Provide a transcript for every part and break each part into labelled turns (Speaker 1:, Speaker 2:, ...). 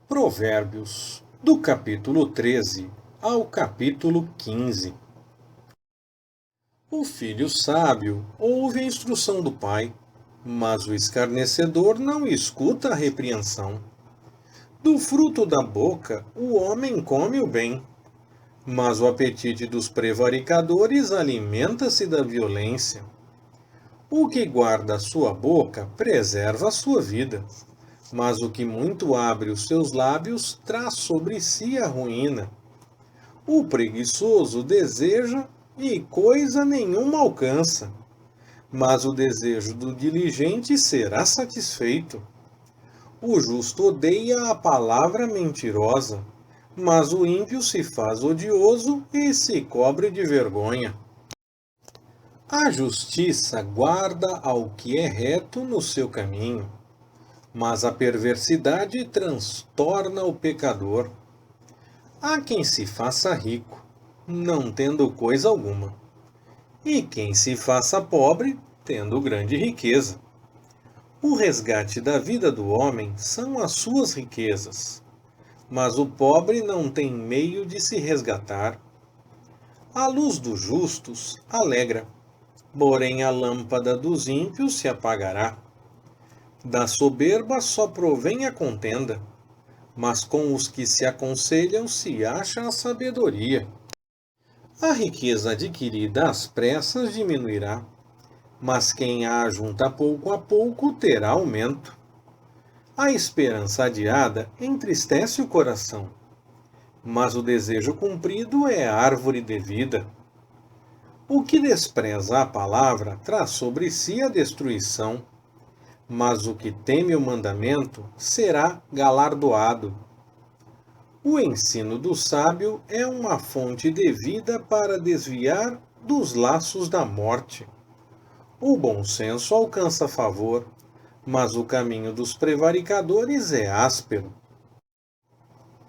Speaker 1: Provérbios, do capítulo 13 ao capítulo 15. O filho sábio ouve a instrução do pai, mas o escarnecedor não escuta a repreensão. Do fruto da boca o homem come o bem, mas o apetite dos prevaricadores alimenta-se da violência. O que guarda a sua boca preserva a sua vida, mas o que muito abre os seus lábios traz sobre si a ruína. O preguiçoso deseja e coisa nenhuma alcança, mas o desejo do diligente será satisfeito. O justo odeia a palavra mentirosa, mas o ímpio se faz odioso e se cobre de vergonha. A justiça guarda ao que é reto no seu caminho, mas a perversidade transtorna o pecador. Há quem se faça rico, não tendo coisa alguma, e quem se faça pobre, tendo grande riqueza. O resgate da vida do homem são as suas riquezas, mas o pobre não tem meio de se resgatar. A luz dos justos alegra, porém a lâmpada dos ímpios se apagará. Da soberba só provém a contenda, mas com os que se aconselham se acha a sabedoria. A riqueza adquirida às pressas diminuirá, mas quem a ajunta pouco a pouco terá aumento. A esperança adiada entristece o coração, mas o desejo cumprido é árvore de vida. O que despreza a palavra traz sobre si a destruição, mas o que teme o mandamento será galardoado. O ensino do sábio é uma fonte de vida para desviar dos laços da morte. O bom senso alcança favor, mas o caminho dos prevaricadores é áspero.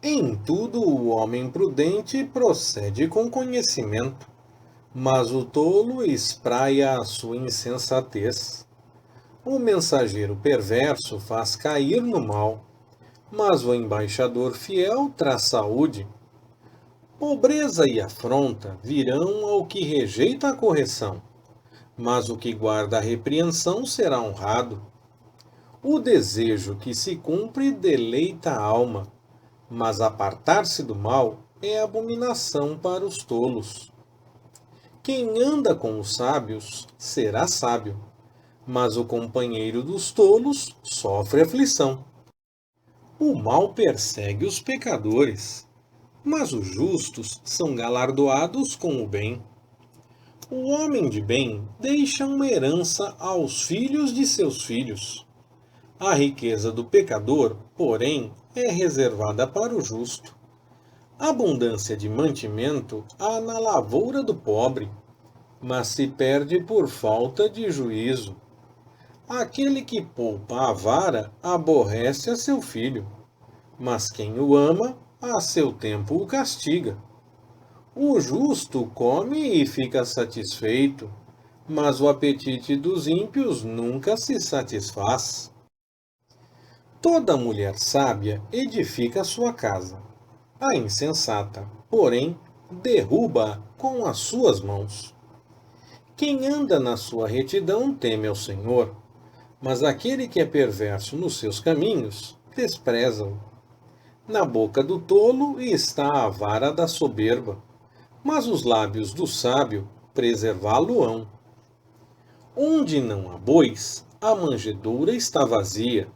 Speaker 1: Em tudo o homem prudente procede com conhecimento, mas o tolo espraia a sua insensatez. O mensageiro perverso faz cair no mal, mas o embaixador fiel traz saúde. Pobreza e afronta virão ao que rejeita a correção, mas o que guarda a repreensão será honrado. O desejo que se cumpre deleita a alma, mas apartar-se do mal é abominação para os tolos. Quem anda com os sábios será sábio, mas o companheiro dos tolos sofre aflição. O mal persegue os pecadores, mas os justos são galardoados com o bem. O homem de bem deixa uma herança aos filhos de seus filhos. A riqueza do pecador, porém, é reservada para o justo. Abundância de mantimento há na lavoura do pobre, mas se perde por falta de juízo. Aquele que poupa a vara aborrece a seu filho, mas quem o ama, a seu tempo o castiga. O justo come e fica satisfeito, mas o apetite dos ímpios nunca se satisfaz. Toda mulher sábia edifica sua casa. A insensata, porém, derruba-a com as suas mãos. Quem anda na sua retidão teme ao Senhor, mas aquele que é perverso nos seus caminhos despreza-o. Na boca do tolo está a vara da soberba, mas os lábios do sábio preservá-lo-ão. Onde não há bois, a manjedoura está vazia,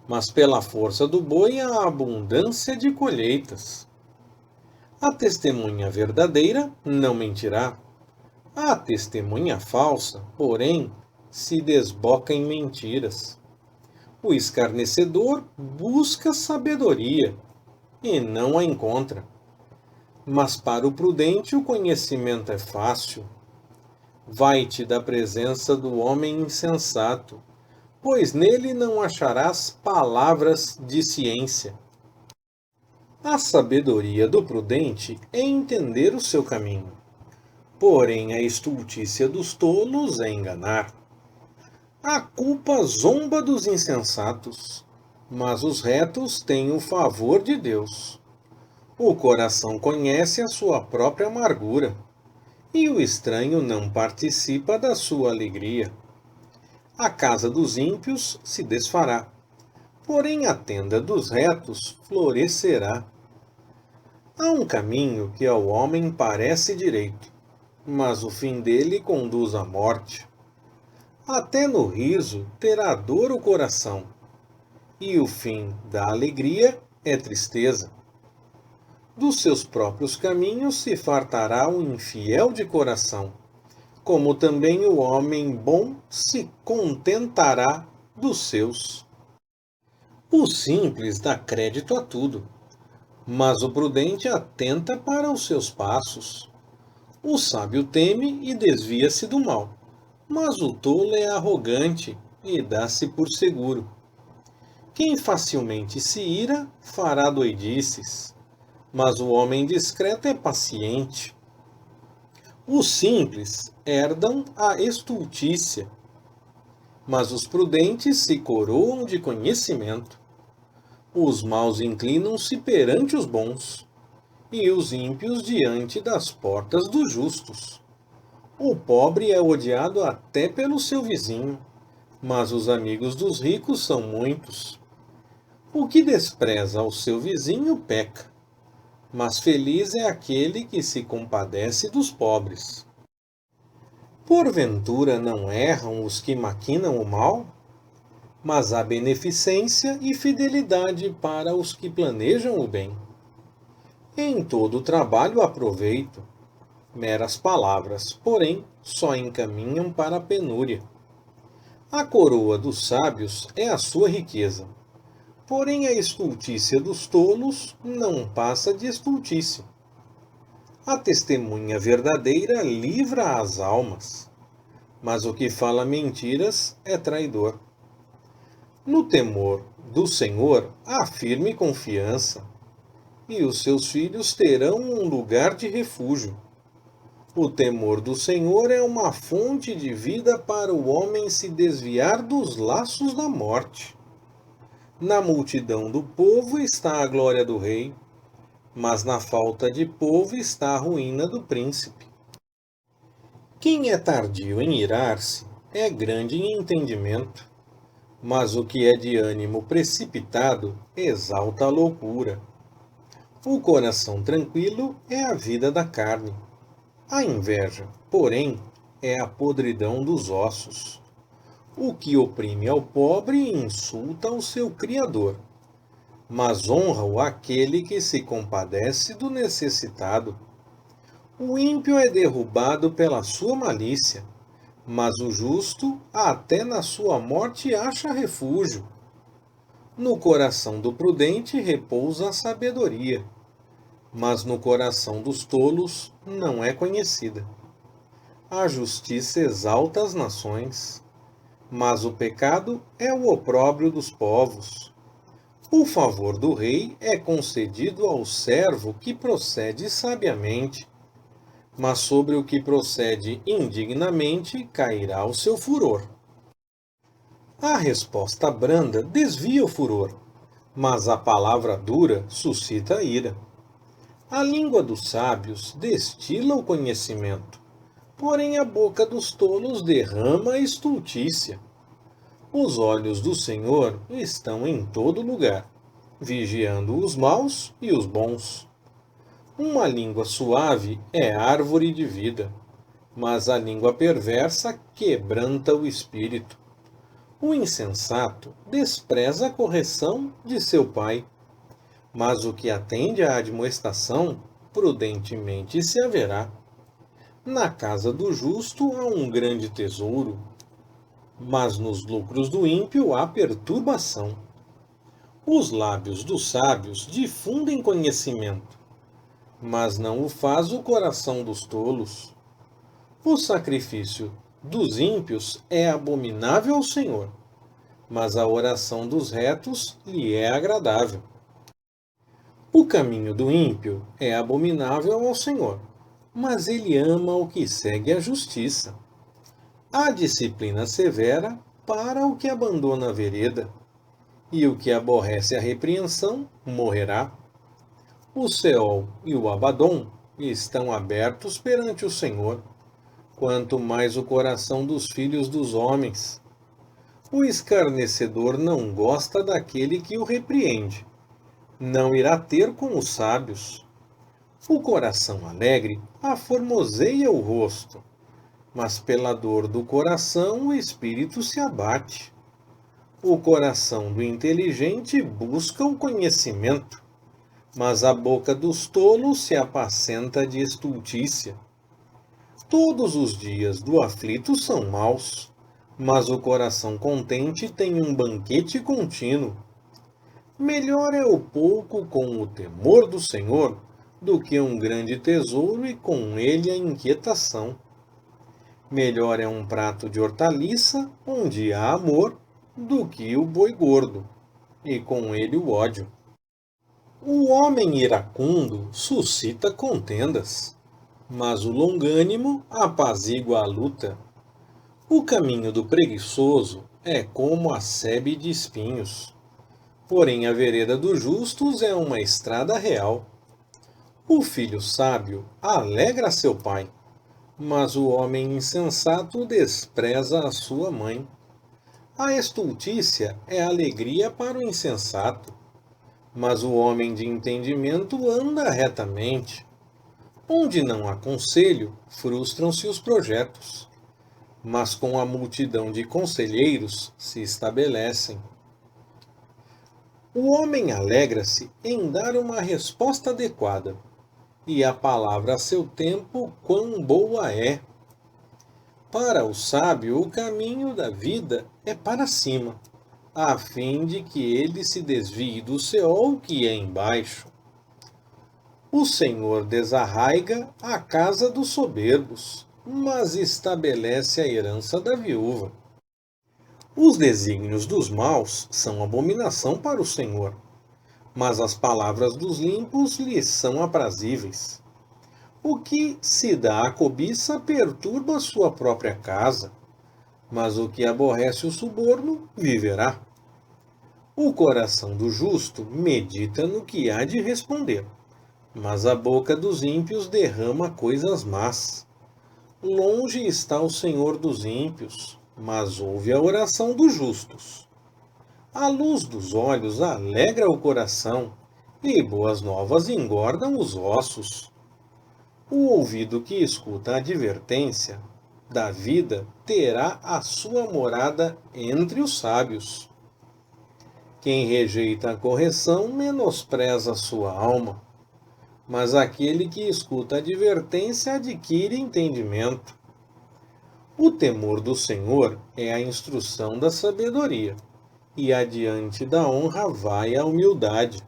Speaker 1: mas pela força do boi há abundância de colheitas. A testemunha verdadeira não mentirá. A testemunha falsa, porém, se desboca em mentiras. O escarnecedor busca sabedoria e não a encontra. Mas para o prudente o conhecimento é fácil. Vai-te da presença do homem insensato, pois nele não acharás palavras de ciência. A sabedoria do prudente é entender o seu caminho, porém a estultícia dos tolos é enganar. A culpa zomba dos insensatos, mas os retos têm o favor de Deus. O coração conhece a sua própria amargura, e o estranho não participa da sua alegria. A casa dos ímpios se desfará, porém a tenda dos retos florescerá. Há um caminho que ao homem parece direito, mas o fim dele conduz à morte. Até no riso terá dor o coração, e o fim da alegria é tristeza. Dos seus próprios caminhos se fartará o infiel de coração, como também o homem bom se contentará dos seus. O simples dá crédito a tudo, mas o prudente atenta para os seus passos. O sábio teme e desvia-se do mal, mas o tolo é arrogante e dá-se por seguro. Quem facilmente se ira fará doidices, mas o homem discreto é paciente. Os simples herdam a estultícia, mas os prudentes se coroam de conhecimento. Os maus inclinam-se perante os bons, e os ímpios diante das portas dos justos. O pobre é odiado até pelo seu vizinho, mas os amigos dos ricos são muitos. O que despreza o seu vizinho peca, mas feliz é aquele que se compadece dos pobres. Porventura não erram os que maquinam o mal? Mas há beneficência e fidelidade para os que planejam o bem. Em todo trabalho há proveito. Meras palavras, porém, só encaminham para a penúria. A coroa dos sábios é a sua riqueza, porém a estultícia dos tolos não passa de estultícia. A testemunha verdadeira livra as almas, mas o que fala mentiras é traidor. No temor do Senhor há firme confiança, e os seus filhos terão um lugar de refúgio. O temor do Senhor é uma fonte de vida para o homem se desviar dos laços da morte. Na multidão do povo está a glória do rei, mas na falta de povo está a ruína do príncipe. Quem é tardio em irar-se é grande em entendimento, mas o que é de ânimo precipitado exalta a loucura. O coração tranquilo é a vida da carne. A inveja, porém, é a podridão dos ossos. O que oprime ao pobre insulta o seu Criador, mas honra-o aquele que se compadece do necessitado. O ímpio é derrubado pela sua malícia, mas o justo até na sua morte acha refúgio. No coração do prudente repousa a sabedoria, mas no coração dos tolos não é conhecida. A justiça exalta as nações, mas o pecado é o opróbrio dos povos. O favor do rei é concedido ao servo que procede sabiamente, mas sobre o que procede indignamente cairá o seu furor. A resposta branda desvia o furor, mas a palavra dura suscita a ira. A língua dos sábios destila o conhecimento, porém a boca dos tolos derrama a estultícia. Os olhos do Senhor estão em todo lugar, vigiando os maus e os bons. Uma língua suave é árvore de vida, mas a língua perversa quebranta o espírito. O insensato despreza a correção de seu pai, mas o que atende à admoestação prudentemente se haverá. Na casa do justo há um grande tesouro, mas nos lucros do ímpio há perturbação. Os lábios dos sábios difundem conhecimento, mas não o faz o coração dos tolos. O sacrifício dos ímpios é abominável ao Senhor, mas a oração dos retos lhe é agradável. O caminho do ímpio é abominável ao Senhor, mas ele ama o que segue a justiça. Há disciplina severa para o que abandona a vereda, e o que aborrece a repreensão morrerá. O Seol e o Abadom estão abertos perante o Senhor, quanto mais o coração dos filhos dos homens. O escarnecedor não gosta daquele que o repreende, não irá ter com os sábios. O coração alegre aformoseia o rosto, mas pela dor do coração o espírito se abate. O coração do inteligente busca o conhecimento, mas a boca dos tolos se apacenta de estultícia. Todos os dias do aflito são maus, mas o coração contente tem um banquete contínuo. Melhor é o pouco com o temor do Senhor do que um grande tesouro e com ele a inquietação. Melhor é um prato de hortaliça onde há amor do que o boi gordo, e com ele o ódio. O homem iracundo suscita contendas, mas o longânimo apazigua a luta. O caminho do preguiçoso é como a sebe de espinhos, porém a vereda dos justos é uma estrada real. O filho sábio alegra seu pai, mas o homem insensato despreza a sua mãe. A estultícia é alegria para o insensato, mas o homem de entendimento anda retamente. Onde não há conselho, frustram-se os projetos, mas com a multidão de conselheiros se estabelecem. O homem alegra-se em dar uma resposta adequada, e a palavra a seu tempo quão boa é. Para o sábio, o caminho da vida é para cima, a fim de que ele se desvie do Seol que é embaixo. O Senhor desarraiga a casa dos soberbos, mas estabelece a herança da viúva. Os desígnios dos maus são abominação para o Senhor, mas as palavras dos limpos lhes são aprazíveis. O que se dá à cobiça perturba sua própria casa, mas o que aborrece o suborno viverá. O coração do justo medita no que há de responder, mas a boca dos ímpios derrama coisas más. Longe está o Senhor dos ímpios, mas ouve a oração dos justos. A luz dos olhos alegra o coração, e boas novas engordam os ossos. O ouvido que escuta a advertência da vida terá a sua morada entre os sábios. Quem rejeita a correção menospreza a sua alma, mas aquele que escuta a advertência adquire entendimento. O temor do Senhor é a instrução da sabedoria, e adiante da honra vai a humildade.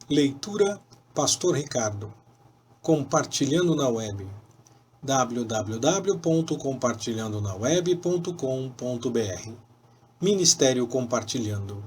Speaker 2: Leitura Pastor Ricardo. Compartilhando na web. www.compartilhandonaweb.com.br Ministério Compartilhando.